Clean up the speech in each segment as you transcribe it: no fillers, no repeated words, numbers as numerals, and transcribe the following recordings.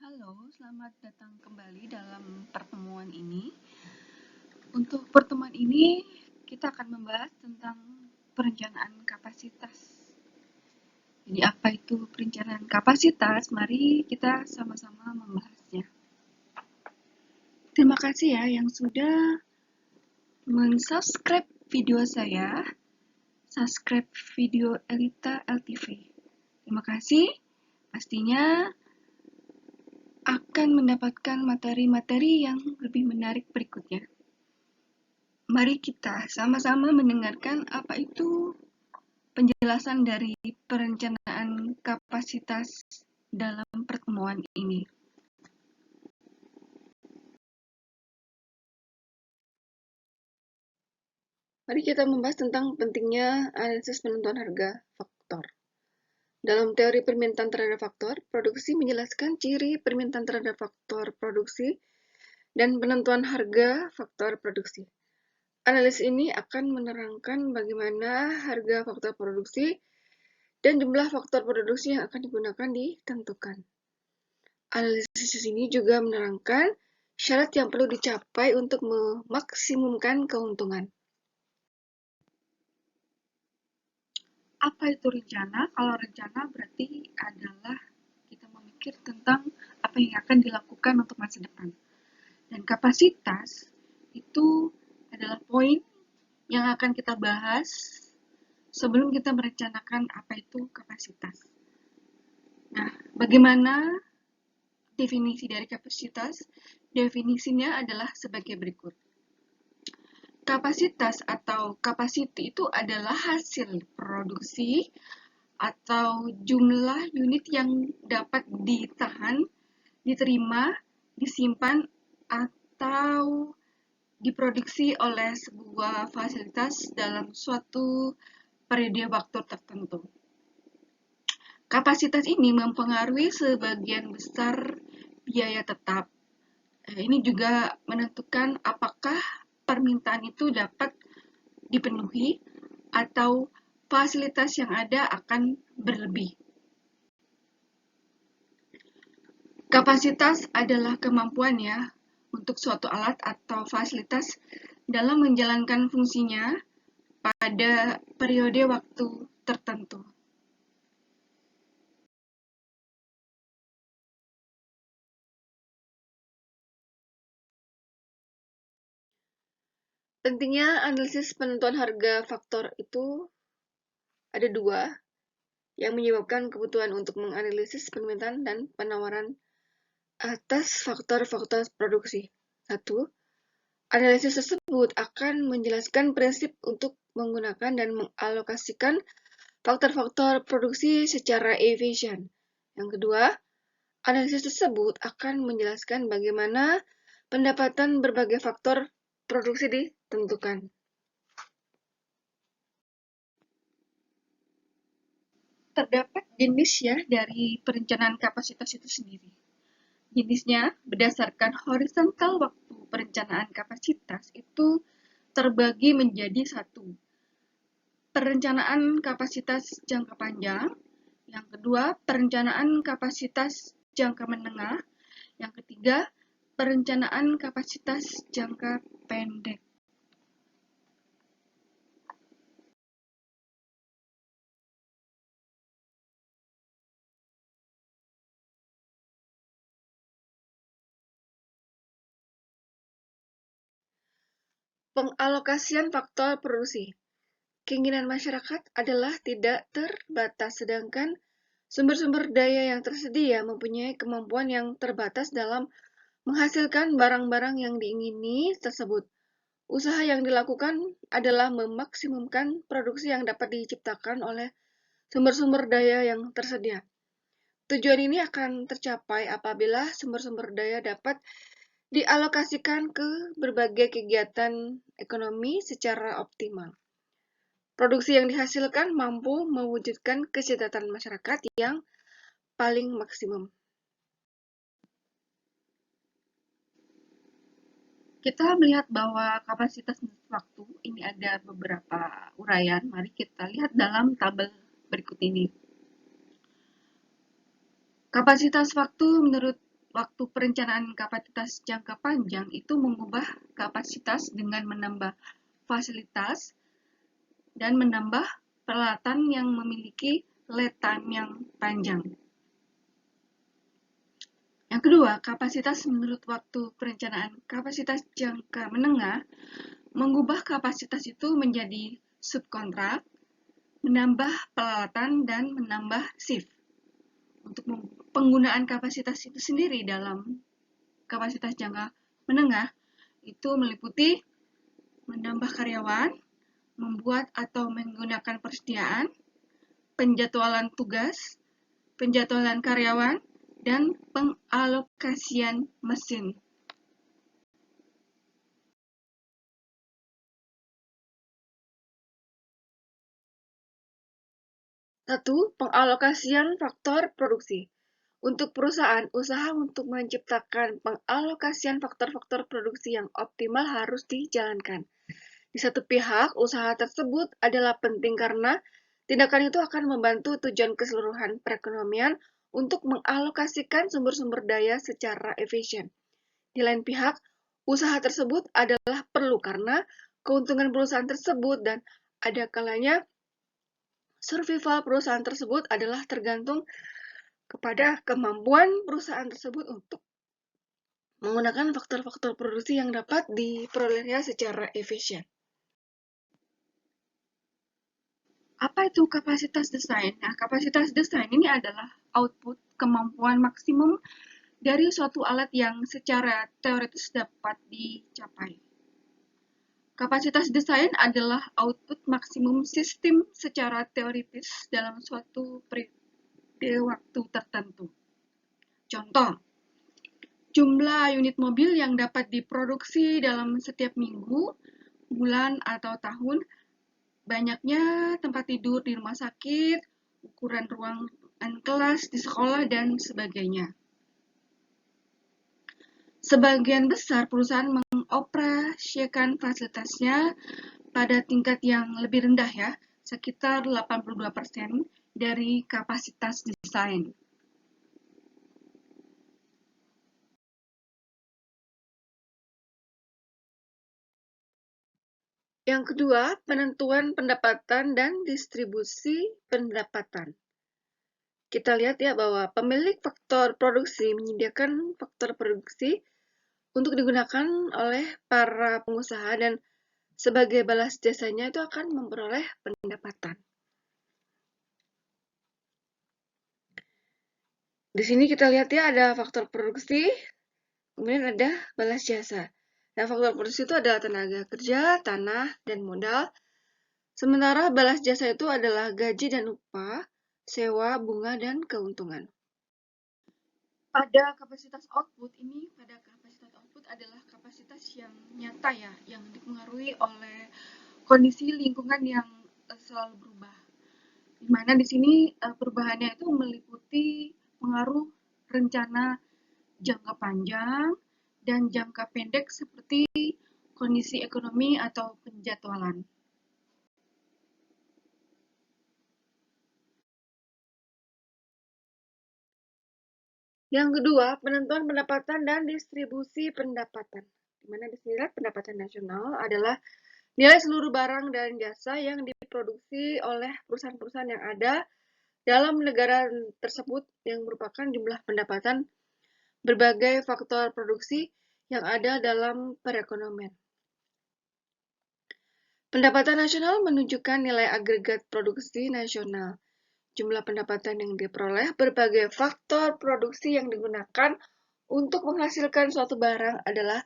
Halo, selamat datang kembali dalam pertemuan ini. Untuk pertemuan ini, kita akan membahas tentang perencanaan kapasitas. Jadi, apa itu perencanaan kapasitas? Mari kita sama-sama membahasnya. Terima kasih ya yang sudah mensubscribe video saya, subscribe video Elita LTV. Terima kasih. Pastinya akan mendapatkan materi-materi yang lebih menarik berikutnya. Mari kita sama-sama mendengarkan apa itu penjelasan dari perencanaan kapasitas dalam pertemuan ini. Mari kita membahas tentang pentingnya analisis penentuan harga faktor. Dalam teori permintaan terhadap faktor produksi menjelaskan ciri permintaan terhadap faktor produksi dan penentuan harga faktor produksi. Analisis ini akan menerangkan bagaimana harga faktor produksi dan jumlah faktor produksi yang akan digunakan ditentukan. Analisis ini juga menerangkan syarat yang perlu dicapai untuk memaksimumkan keuntungan. Apa itu rencana? Kalau rencana berarti adalah kita memikir tentang apa yang akan dilakukan untuk masa depan. Dan kapasitas itu adalah poin yang akan kita bahas sebelum kita merencanakan apa itu kapasitas. Nah, bagaimana definisi dari kapasitas? Definisinya adalah sebagai berikut. Kapasitas atau capacity itu adalah hasil produksi atau jumlah unit yang dapat ditahan, diterima, disimpan, atau diproduksi oleh sebuah fasilitas dalam suatu periode waktu tertentu. Kapasitas ini mempengaruhi sebagian besar biaya tetap. Ini juga menentukan apakah permintaan itu dapat dipenuhi atau fasilitas yang ada akan berlebih. Kapasitas adalah kemampuan ya untuk suatu alat atau fasilitas dalam menjalankan fungsinya pada periode waktu tertentu. Pentingnya analisis penentuan harga faktor itu ada dua yang menyebabkan kebutuhan untuk menganalisis permintaan dan penawaran atas faktor-faktor produksi. 1. Analisis tersebut akan menjelaskan prinsip untuk menggunakan dan mengalokasikan faktor-faktor produksi secara efisien. Yang kedua, analisis tersebut akan menjelaskan bagaimana pendapatan berbagai faktor produksi ditentukan. Terdapat jenis ya dari perencanaan kapasitas itu sendiri. Jenisnya berdasarkan horizontal waktu perencanaan kapasitas itu terbagi menjadi satu. Perencanaan kapasitas jangka panjang, yang kedua perencanaan kapasitas jangka menengah, yang ketiga perencanaan kapasitas jangka pendek. Pengalokasian faktor produksi. Keinginan masyarakat adalah tidak terbatas, sedangkan sumber-sumber daya yang tersedia mempunyai kemampuan yang terbatas dalam menghasilkan barang-barang yang diingini tersebut. Usaha yang dilakukan adalah memaksimumkan produksi yang dapat diciptakan oleh sumber-sumber daya yang tersedia. Tujuan ini akan tercapai apabila sumber-sumber daya dapat dialokasikan ke berbagai kegiatan ekonomi secara optimal. Produksi yang dihasilkan mampu mewujudkan kesejahteraan masyarakat yang paling maksimum. Kita melihat bahwa kapasitas waktu ini ada beberapa uraian. Mari kita lihat dalam tabel berikut ini. Kapasitas waktu menurut waktu perencanaan kapasitas jangka panjang itu mengubah kapasitas dengan menambah fasilitas dan menambah peralatan yang memiliki lead time yang panjang. Yang kedua, kapasitas menurut waktu perencanaan kapasitas jangka menengah mengubah kapasitas itu menjadi subkontrak, menambah peralatan, dan menambah shift. Untuk penggunaan kapasitas itu sendiri dalam kapasitas jangka menengah itu meliputi menambah karyawan, membuat atau menggunakan persediaan, penjadwalan tugas, penjadwalan karyawan, dan pengalokasian mesin. Satu, pengalokasian faktor produksi. Untuk perusahaan, usaha untuk menciptakan pengalokasian faktor-faktor produksi yang optimal harus dijalankan. Di satu pihak, usaha tersebut adalah penting karena tindakan itu akan membantu tujuan keseluruhan perekonomian untuk mengalokasikan sumber-sumber daya secara efisien. Di lain pihak, usaha tersebut adalah perlu karena keuntungan perusahaan tersebut dan ada kalanya survival perusahaan tersebut adalah tergantung kepada kemampuan perusahaan tersebut untuk menggunakan faktor-faktor produksi yang dapat diperolehnya secara efisien. Apa itu kapasitas desain? Nah, kapasitas desain ini adalah output kemampuan maksimum dari suatu alat yang secara teoritis dapat dicapai. Kapasitas desain adalah output maksimum sistem secara teoritis dalam suatu periode waktu tertentu. Contoh, jumlah unit mobil yang dapat diproduksi dalam setiap minggu, bulan, atau tahun, banyaknya tempat tidur di rumah sakit, ukuran ruangan kelas di sekolah, dan sebagainya. Sebagian besar perusahaan mengoperasikan fasilitasnya pada tingkat yang lebih rendah ya, sekitar 82% dari kapasitas desain. Yang kedua, penentuan pendapatan dan distribusi pendapatan. Kita lihat ya bahwa pemilik faktor produksi menyediakan faktor produksi untuk digunakan oleh para pengusaha dan sebagai balas jasanya itu akan memperoleh pendapatan. Di sini kita lihat ya ada faktor produksi, kemudian ada balas jasa. Nah, faktor produksi itu adalah tenaga kerja, tanah, dan modal. Sementara balas jasa itu adalah gaji dan upah, sewa, bunga, dan keuntungan. Pada kapasitas output adalah kapasitas yang nyata ya, yang dipengaruhi oleh kondisi lingkungan yang selalu berubah. Di mana di sini perubahannya itu meliputi pengaruh rencana jangka panjang dan jangka pendek seperti kondisi ekonomi atau penjadwalan. Yang kedua, penentuan pendapatan dan distribusi pendapatan. Di mana di sini pendapatan nasional adalah nilai seluruh barang dan jasa yang diproduksi oleh perusahaan-perusahaan yang ada dalam negara tersebut yang merupakan jumlah pendapatan berbagai faktor produksi yang ada dalam perekonomian. Pendapatan nasional menunjukkan nilai agregat produksi nasional. Jumlah pendapatan yang diperoleh berbagai faktor produksi yang digunakan untuk menghasilkan suatu barang adalah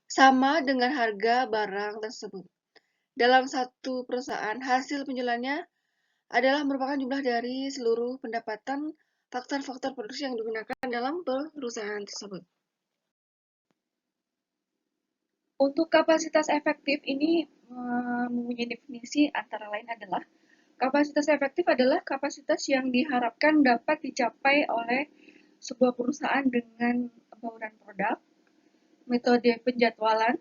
sama dengan harga barang tersebut. Dalam satu perusahaan, hasil penjualannya adalah merupakan jumlah dari seluruh pendapatan faktor-faktor produksi yang digunakan dalam perusahaan tersebut. Untuk kapasitas efektif ini mempunyai definisi antara lain adalah kapasitas efektif adalah kapasitas yang diharapkan dapat dicapai oleh sebuah perusahaan dengan bauran produk, metode penjadwalan,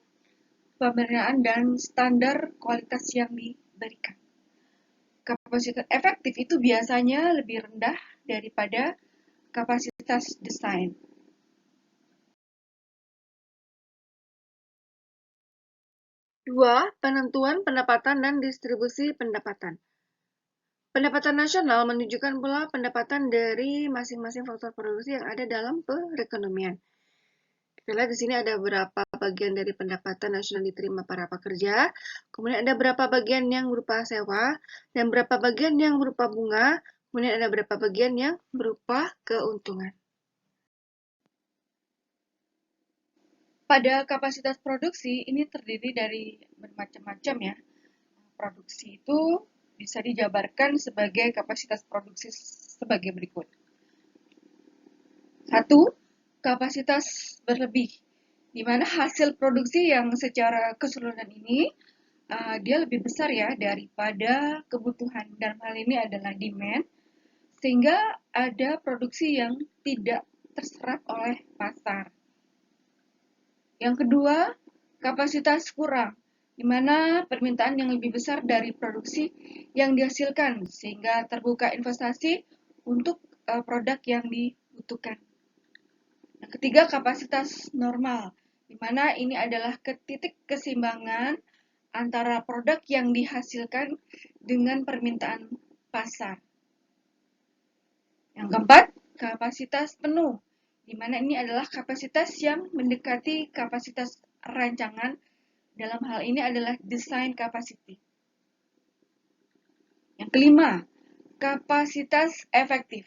pemberian, dan standar kualitas yang diberikan. Kapasitas efektif itu biasanya lebih rendah daripada kapasitas desain. 2. Penentuan pendapatan dan distribusi pendapatan. Pendapatan nasional menunjukkan pula pendapatan dari masing-masing faktor produksi yang ada dalam perekonomian. Kita lihat di sini ada berapa bagian dari pendapatan nasional diterima para pekerja, kemudian ada berapa bagian yang berupa sewa, dan berapa bagian yang berupa bunga, kemudian ada berapa bagian yang berupa keuntungan. Pada kapasitas produksi ini terdiri dari bermacam-macam ya. Produksi itu bisa dijabarkan sebagai kapasitas produksi sebagai berikut. 1. Kapasitas berlebih, di mana hasil produksi yang secara keseluruhan ini dia lebih besar ya daripada kebutuhan. Dalam hal ini adalah demand, sehingga ada produksi yang tidak terserap oleh pasar. Yang kedua, kapasitas kurang, di mana permintaan yang lebih besar dari produksi yang dihasilkan, sehingga terbuka investasi untuk produk yang dibutuhkan. Yang ketiga, kapasitas normal, di mana ini adalah titik keseimbangan antara produk yang dihasilkan dengan permintaan pasar. Yang keempat, kapasitas penuh, di mana ini adalah kapasitas yang mendekati kapasitas rancangan. Dalam hal ini adalah design capacity. Yang kelima, kapasitas efektif,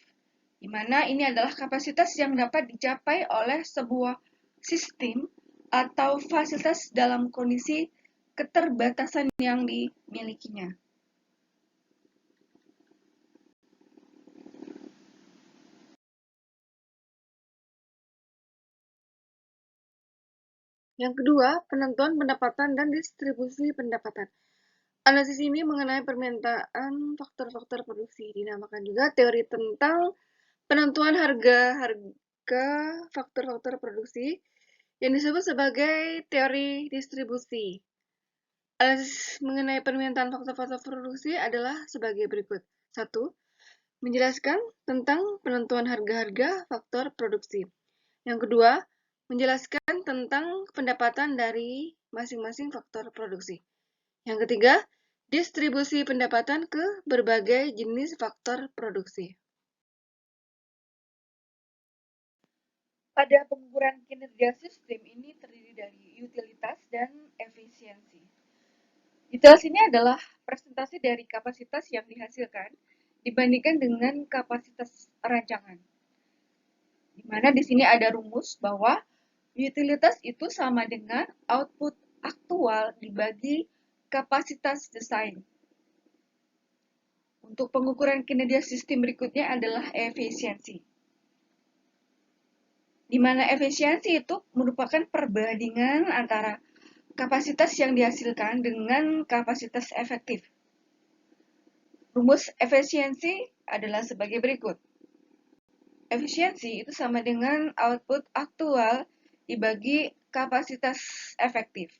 di mana ini adalah kapasitas yang dapat dicapai oleh sebuah sistem atau fasilitas dalam kondisi keterbatasan yang dimilikinya. Yang kedua, penentuan pendapatan dan distribusi pendapatan. Analisis ini mengenai permintaan faktor-faktor produksi, dinamakan juga teori tentang penentuan harga faktor-faktor produksi yang disebut sebagai teori distribusi. Analisis mengenai permintaan faktor-faktor produksi adalah sebagai berikut. 1. Menjelaskan tentang penentuan harga-harga faktor produksi. Yang kedua, menjelaskan tentang pendapatan dari masing-masing faktor produksi. Yang ketiga, distribusi pendapatan ke berbagai jenis faktor produksi. Pada pengukuran kinerja sistem ini terdiri dari utilitas dan efisiensi. Utilitas ini adalah presentasi dari kapasitas yang dihasilkan dibandingkan dengan kapasitas rancangan. Di mana di sini ada rumus bahwa utilitas itu sama dengan output aktual dibagi kapasitas desain. Untuk pengukuran kinerja sistem berikutnya adalah efisiensi. Di mana efisiensi itu merupakan perbandingan antara kapasitas yang dihasilkan dengan kapasitas efektif. Rumus efisiensi adalah sebagai berikut. Efisiensi itu sama dengan output aktual dibagi kapasitas efektif.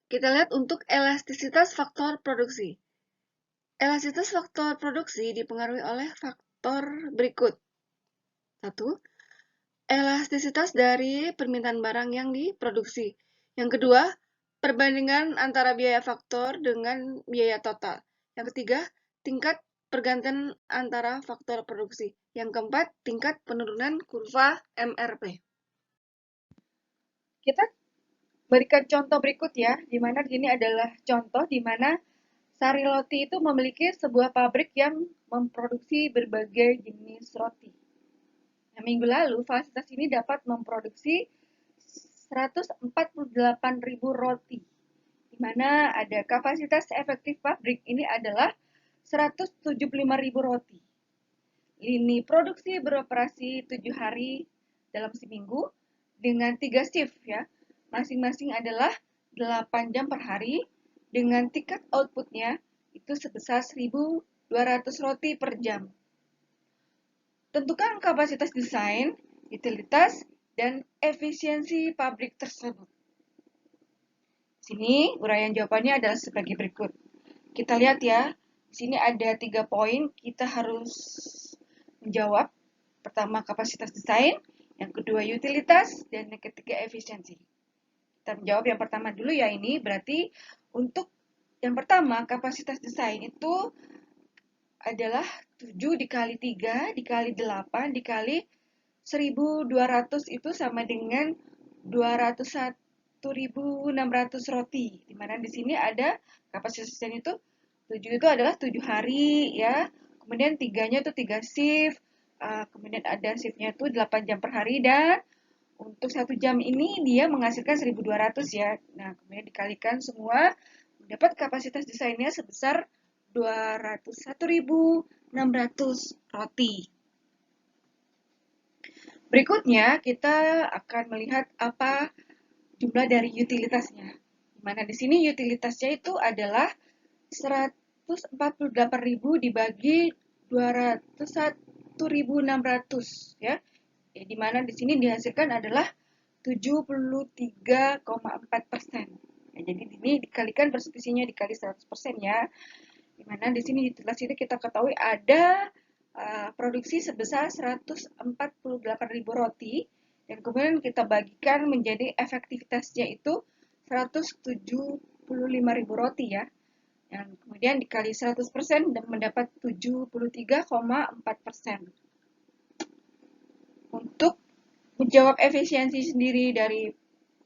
Kita lihat untuk elastisitas faktor produksi. Elastisitas faktor produksi dipengaruhi oleh faktor berikut. 1. Elastisitas dari permintaan barang yang diproduksi. Yang kedua, perbandingan antara biaya faktor dengan biaya total. Yang ketiga, tingkat pergantian antara faktor produksi. Yang keempat, tingkat penurunan kurva MRP. Kita berikan contoh berikut ya, di mana ini adalah contoh di mana Sari Roti itu memiliki sebuah pabrik yang memproduksi berbagai jenis roti. Nah, minggu lalu, fasilitas ini dapat memproduksi 148.000 roti, di mana ada kapasitas efektif pabrik ini adalah 175.000 roti. Lini produksi beroperasi 7 hari dalam seminggu dengan 3 shift ya. Masing-masing adalah 8 jam per hari dengan tingkat outputnya itu sebesar 1.200 roti per jam. Tentukan kapasitas desain, utilitas, dan efisiensi pabrik tersebut. Sini uraian jawabannya adalah sebagai berikut. Kita lihat ya, di sini ada 3 poin, kita harus menjawab. Pertama, kapasitas desain, yang kedua utilitas, dan yang ketiga efisiensi. Kita menjawab yang pertama dulu ya ini, berarti untuk yang pertama, kapasitas desain itu adalah 7 dikali 3 dikali 8 dikali 1200 itu sama dengan 201.600 roti. Dimana di sini ada kapasitas desain itu 7 itu adalah 7 hari ya. Kemudian 3-nya itu 3 shift. Kemudian ada shiftnya itu 8 jam per hari dan untuk 1 jam ini dia menghasilkan 1200 ya. Nah, kemudian dikalikan semua dapat kapasitas desainnya sebesar 201.600 roti. Berikutnya kita akan melihat apa jumlah dari utilitasnya. Di mana di sini utilitasnya itu adalah 148.000 dibagi 201.600 ya. Di mana di sini dihasilkan adalah 73,4%. Ya, jadi ini dikalikan persentasinya dikali 100% ya. Di mana di sini utilitas itu kita ketahui ada produksi sebesar 148.000 roti dan kemudian kita bagikan menjadi efektivitasnya itu 175.000 roti ya. Dan kemudian dikali 100% dan mendapat 73,4%. Untuk menjawab efisiensi sendiri dari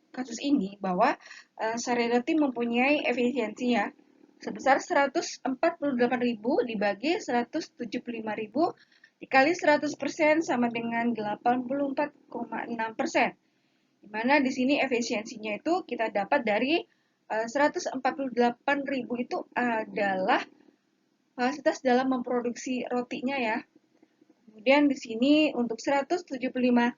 kasus ini bahwa sari roti mempunyai efisiensi ya sebesar 148.000 dibagi 175.000 dikali 100% sama dengan 84,6%. Dimana di sini efisiensinya itu kita dapat dari 148.000 itu adalah kapasitas dalam memproduksi rotinya ya. Kemudian di sini untuk 175.000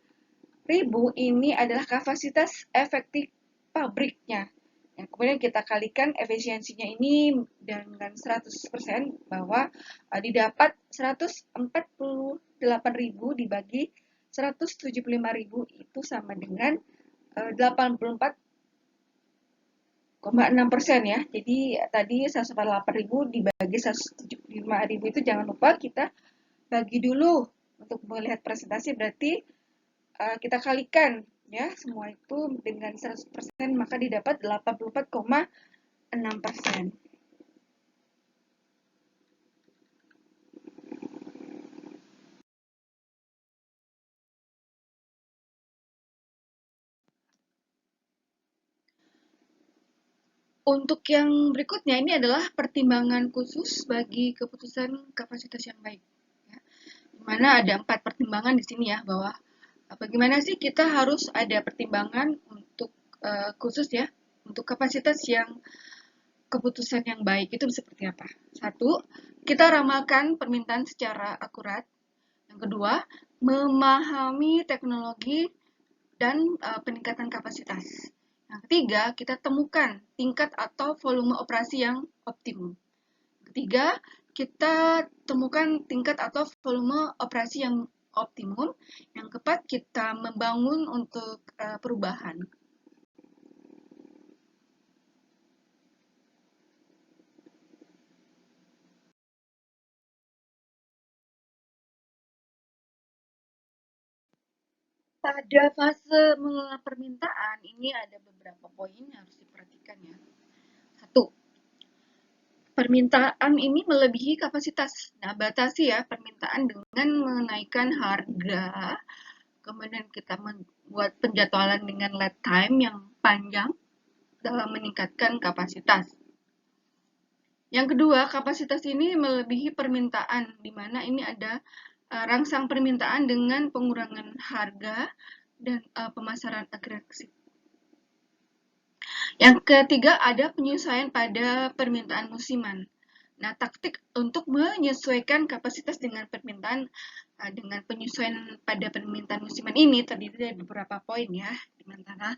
ini adalah kapasitas efektif pabriknya. Nah, kemudian kita kalikan efisiensinya ini dengan 100% bahwa didapat 148.000 dibagi 175.000 itu sama dengan 84,6% ya. Jadi tadi 148.000 dibagi 175.000 itu jangan lupa kita bagi dulu untuk melihat presentasi berarti kita kalikan ya semua itu dengan 100% maka didapat 84,6%. Untuk yang berikutnya ini adalah pertimbangan khusus bagi keputusan kapasitas yang baik. Ya. Dimana ada 4 pertimbangan di sini ya bahwa bagaimana sih kita harus ada pertimbangan untuk khusus ya untuk kapasitas yang keputusan yang baik itu seperti apa? Satu, kita ramalkan permintaan secara akurat. Yang kedua, memahami teknologi dan peningkatan kapasitas. Yang ketiga, kita temukan tingkat atau volume operasi yang optimum. Ketiga, kita temukan tingkat atau volume operasi yang optimum. Yang keempat, kita membangun untuk perubahan. Pada fase mengelola permintaan, ini ada beberapa poin yang harus diperhatikan ya. Satu, permintaan ini melebihi kapasitas. Nah, batasi ya permintaan dengan menaikkan harga. Kemudian kita membuat penjadwalan dengan lead time yang panjang dalam meningkatkan kapasitas. Yang kedua, kapasitas ini melebihi permintaan, di mana ini ada rangsang permintaan dengan pengurangan harga dan pemasaran agresif. Yang ketiga, ada penyesuaian pada permintaan musiman. Nah, taktik untuk menyesuaikan kapasitas dengan permintaan dengan penyesuaian pada permintaan musiman ini terdiri dari beberapa poin ya. Di mana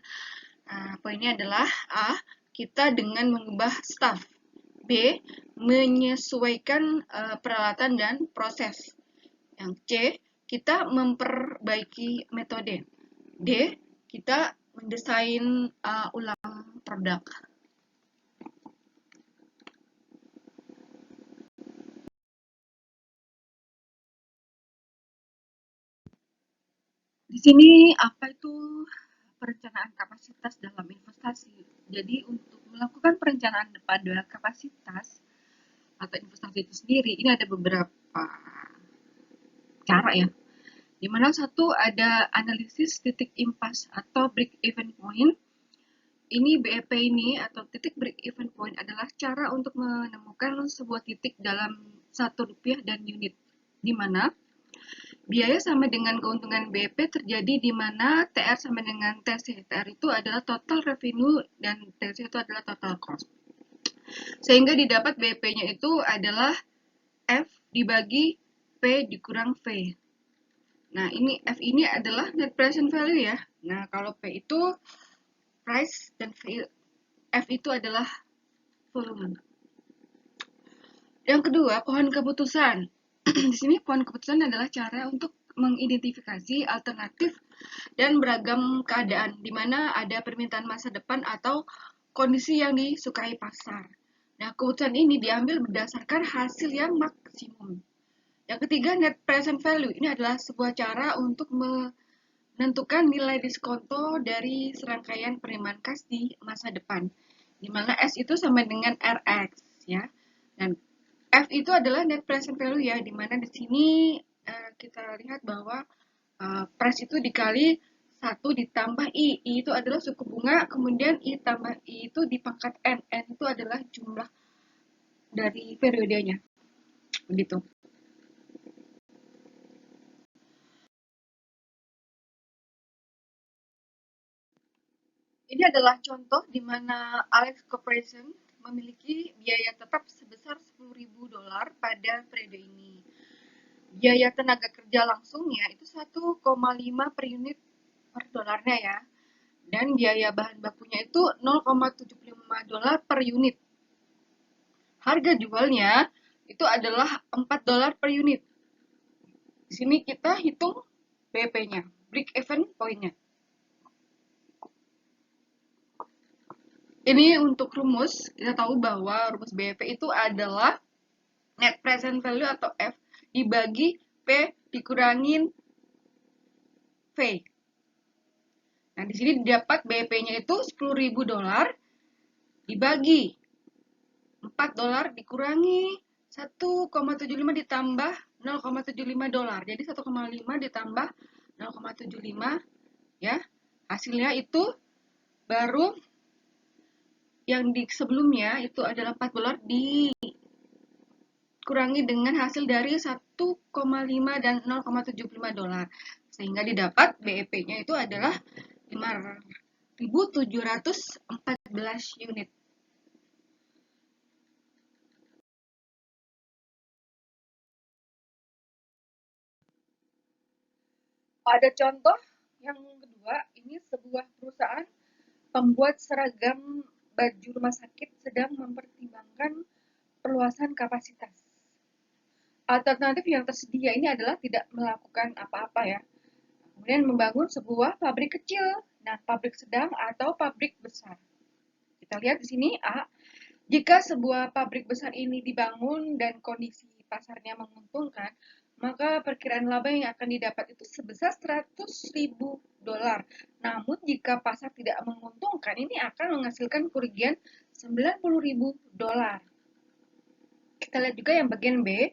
poinnya adalah A, kita dengan mengubah staff. B, menyesuaikan peralatan dan proses. Yang C, kita memperbaiki metode. D, kita mendesain ulang produk. Di sini apa itu perencanaan kapasitas dalam investasi? Jadi untuk melakukan perencanaan pada kapasitas atau investasi itu sendiri, ini ada beberapa cara ya. Di mana satu ada analisis titik impas atau break even point. Ini BEP ini atau titik break even point adalah cara untuk menemukan sebuah titik dalam satu rupiah dan unit, di mana biaya sama dengan keuntungan BEP terjadi di mana TR sama dengan TC. TR itu adalah total revenue dan TC itu adalah total cost. Sehingga didapat BEP-nya itu adalah F dibagi P dikurang V. Nah, ini F ini adalah net present value ya. Nah, kalau P itu price dan F itu adalah volume. Yang kedua, pohon keputusan. Di sini pohon keputusan adalah cara untuk mengidentifikasi alternatif dan beragam keadaan di mana ada permintaan masa depan atau kondisi yang disukai pasar. Nah, keputusan ini diambil berdasarkan hasil yang maksimum. Yang ketiga, net present value. Ini adalah sebuah cara untuk menentukan nilai diskonto dari serangkaian penerimaan kas di masa depan, di mana S itu sama dengan RX ya. Dan F itu adalah net present value ya, di mana di sini kita lihat bahwa price itu dikali 1 ditambah I. I itu adalah suku bunga, kemudian I tambah I itu di pangkat N. N itu adalah jumlah dari periodenya. Begitu. Ini adalah contoh di mana Alex Corporation memiliki biaya tetap sebesar $10.000 pada periode ini. Biaya tenaga kerja langsungnya itu 1,5 per unit per dolarnya ya. Dan biaya bahan bakunya itu $0,75 per unit. Harga jualnya itu adalah $4 per unit. Di sini kita hitung BEP-nya, break even point-nya. Ini untuk rumus, kita tahu bahwa rumus BEP itu adalah net present value atau F dibagi P dikurangin V. Nah, di sini didapat BEP-nya itu $10.000 dibagi $4 dikurangi 1,75 ditambah $0,75. Jadi 1,5 ditambah 0,75 ya. Hasilnya itu baru yang di sebelumnya itu adalah $4 dikurangi dengan hasil dari 1,5 dan $0,75. Sehingga didapat BEP-nya itu adalah 5.714 unit. Ada contoh yang kedua, ini sebuah perusahaan pembuat seragam baju rumah sakit sedang mempertimbangkan perluasan kapasitas. Alternatif yang tersedia ini adalah tidak melakukan apa-apa ya. Kemudian membangun sebuah pabrik kecil, nah pabrik sedang atau pabrik besar. Kita lihat di sini A. Jika sebuah pabrik besar ini dibangun dan kondisi pasarnya menguntungkan, maka perkiraan laba yang akan didapat itu sebesar $100.000. Namun jika pasar tidak menguntungkan, ini akan menghasilkan kerugian $90.000. Kita lihat juga yang bagian B.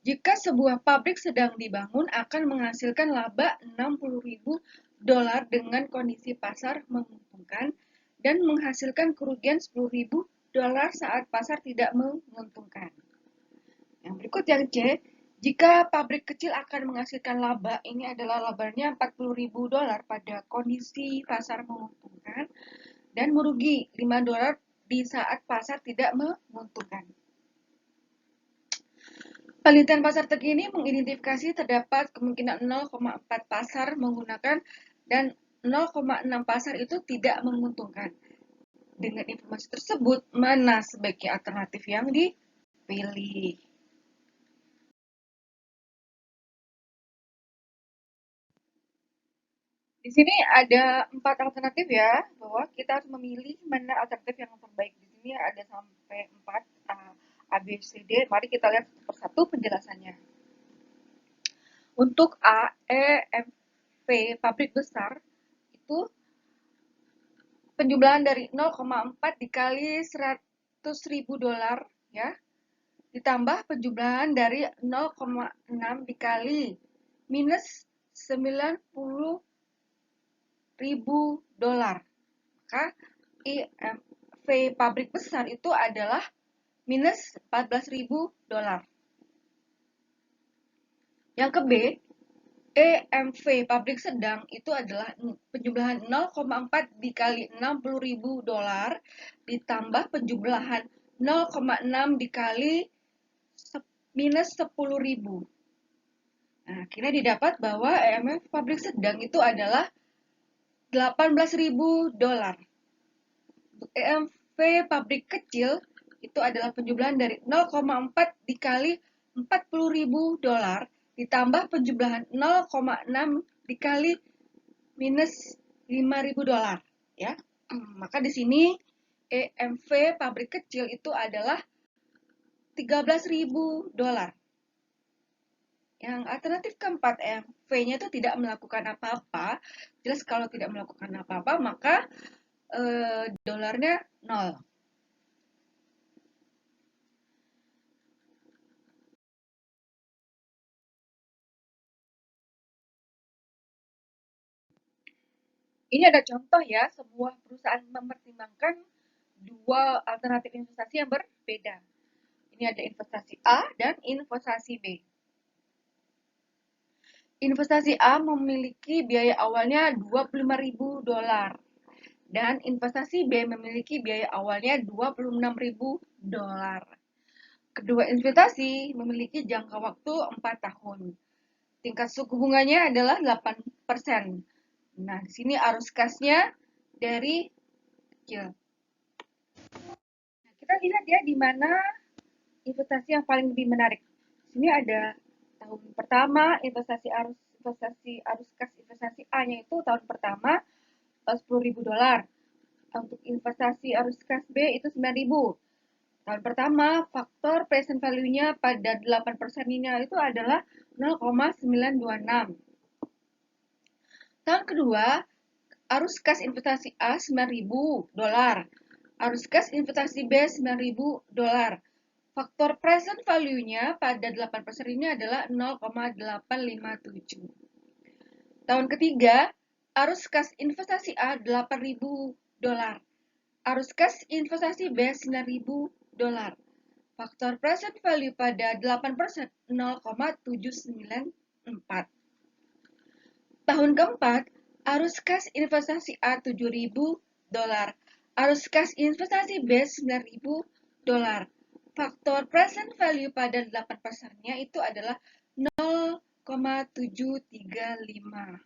Jika sebuah pabrik sedang dibangun akan menghasilkan laba $60.000 dengan kondisi pasar menguntungkan dan menghasilkan kerugian $10.000 saat pasar tidak menguntungkan. Yang berikut yang C, jika pabrik kecil akan menghasilkan laba, ini adalah labanya $40.000 pada kondisi pasar menguntungkan dan merugi $5 di saat pasar tidak menguntungkan. Penelitian pasar terkini mengidentifikasi terdapat kemungkinan 0,4 pasar menggunakan dan 0,6 pasar itu tidak menguntungkan. Dengan informasi tersebut, mana sebaiknya alternatif yang dipilih? Di sini ada 4 alternatif ya, bahwa kita harus memilih mana alternatif yang terbaik. Di sini ada sampai 4 A, B, C, D. Mari kita lihat satu persatu penjelasannya. Untuk A, E, F, pabrik besar itu penjumlahan dari 0,4 dikali 100.000 dolar ya, ditambah penjumlahan dari 0,6 dikali minus 90.000 dolar. Maka IMV pabrik besar itu adalah minus 14.000 dolar. Yang ke B, EMV pabrik sedang itu adalah penjumlahan 0,4 dikali 60.000 dolar ditambah penjumlahan 0,6 dikali minus 10.000. Nah, akhirnya didapat bahwa EMV pabrik sedang itu adalah 18.000 dolar. Untuk EMV pabrik kecil itu adalah penjumlahan dari 0,4 dikali 40.000 dolar ditambah penjumlahan 0,6 dikali minus 5.000 dolar ya. Maka di sini EMV pabrik kecil itu adalah 13.000 dolar. Yang alternatif keempat, EMV-nya itu tidak melakukan apa-apa. Jelas kalau tidak melakukan apa-apa maka dolarnya 0. Ini ada contoh ya, sebuah perusahaan mempertimbangkan dua alternatif investasi yang berbeda. Ini ada investasi A dan investasi B. Investasi A memiliki biaya awalnya 25.000 dolar dan investasi B memiliki biaya awalnya 26.000 dolar. Kedua investasi memiliki jangka waktu 4 tahun. Tingkat suku bunganya adalah 8%. Nah, di sini arus kasnya dari kecil. Nah, kita lihat ya di mana investasi yang paling lebih menarik. Di sini ada tahun pertama investasi arus kas investasi A-nya itu tahun pertama 10.000 dolar. Untuk investasi arus kas B itu 9.000. Tahun pertama faktor present value-nya pada 8%-nya itu adalah 0,926. Tahun kedua, arus kas investasi A 9.000 dolar. Arus kas investasi B 9.000 dolar. Faktor present value-nya pada 8% ini adalah 0,857. Tahun ketiga, arus kas investasi A 8.000 dolar. Arus kas investasi B 9.000 dolar. Faktor present value pada 8% 0,794. Tahun keempat, arus kas investasi A 7.000 dolar. Arus kas investasi B 9.000 dolar. Faktor present value pada 8%-nya itu adalah 0,735.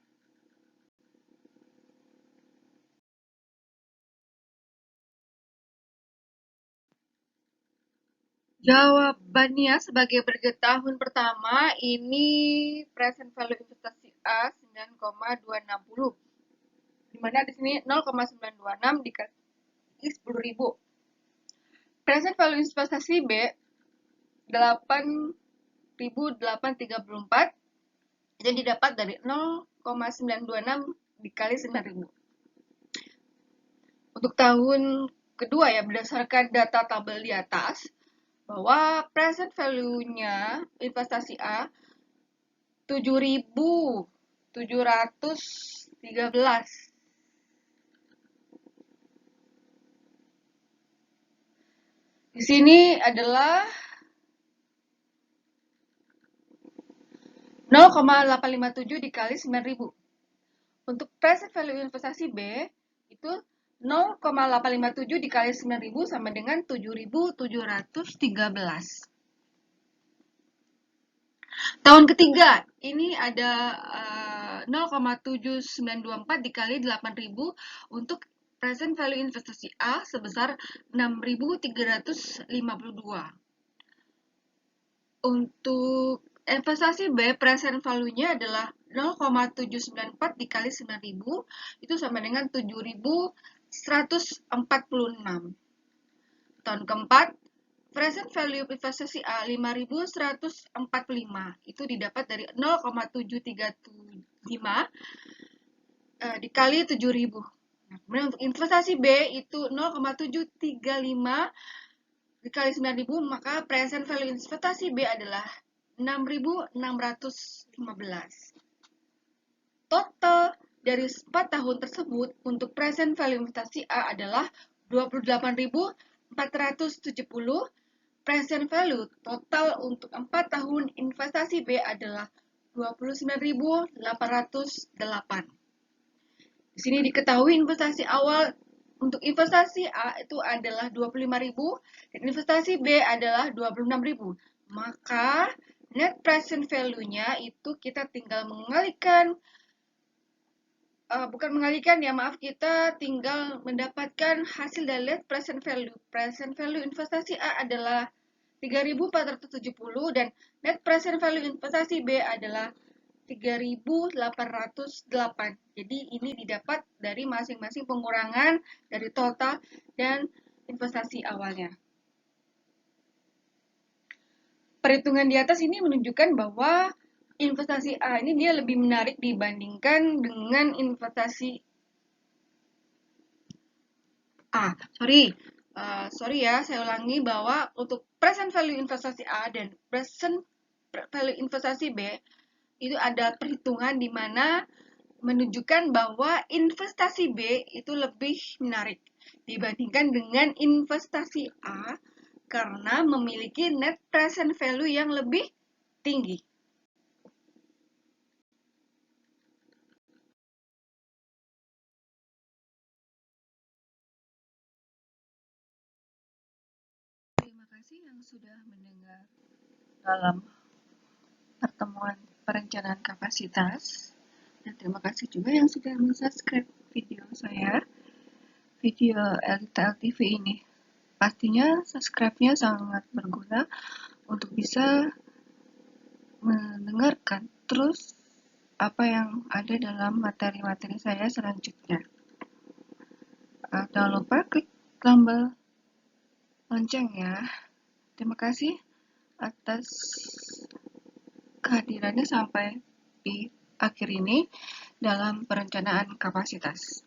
Jawabannya sebagai berikut. Tahun pertama ini present value investasi A 9,260. Dimana di sini 0,926 dikali 10.000. Present value investasi B 8.834 yang didapat dari 0,926 dikali 9.000. Untuk tahun kedua ya, berdasarkan data tabel di atas, bahwa present value-nya investasi A 7.713. Di sini adalah 0,857 dikali 9.000. Untuk present value investasi B itu 0,857 dikali 9.000 sama dengan 7.713. Tahun ketiga, ini ada 0,7924 dikali 8.000 untuk present value investasi A sebesar 6.352. Untuk investasi B, present value-nya adalah 0,794 dikali 9.000, itu sama dengan 7.146. Tahun keempat, present value investasi A 5.145 itu didapat dari 0,735 dikali 7.000. Nah, kemudian untuk investasi B itu 0,735 dikali 9.000, maka present value investasi B adalah 6.615. Total dari 4 tahun tersebut untuk present value investasi A adalah 28.470. Present value total untuk 4 tahun investasi B adalah 29.808. Di sini diketahui investasi awal untuk investasi A itu adalah 25.000 dan investasi B adalah 26.000. Maka net present value-nya itu kita tinggal mengalihkan, kita tinggal mendapatkan hasil dari net present value. Present value investasi A adalah 3.470 dan net present value investasi B adalah 3.808. Jadi ini didapat dari masing-masing pengurangan dari total dan investasi awalnya. Perhitungan di atas ini menunjukkan bahwa investasi A ini dia lebih menarik dibandingkan dengan investasi A. Sorry ya, saya ulangi bahwa untuk present value investasi A dan present value investasi B itu ada perhitungan di mana menunjukkan bahwa investasi B itu lebih menarik dibandingkan dengan investasi A karena memiliki net present value yang lebih tinggi. Terima kasih yang sudah mendengar dalam pertemuan perencanaan kapasitas. Dan terima kasih juga yang sudah subscribe video saya, video LTL TV ini. Pastinya subscribe-nya sangat berguna untuk bisa mendengarkan terus apa yang ada dalam materi-materi saya selanjutnya. Jangan lupa klik tombol lonceng ya. Terima kasih atas kehadirannya sampai di akhir ini dalam perencanaan kapasitas.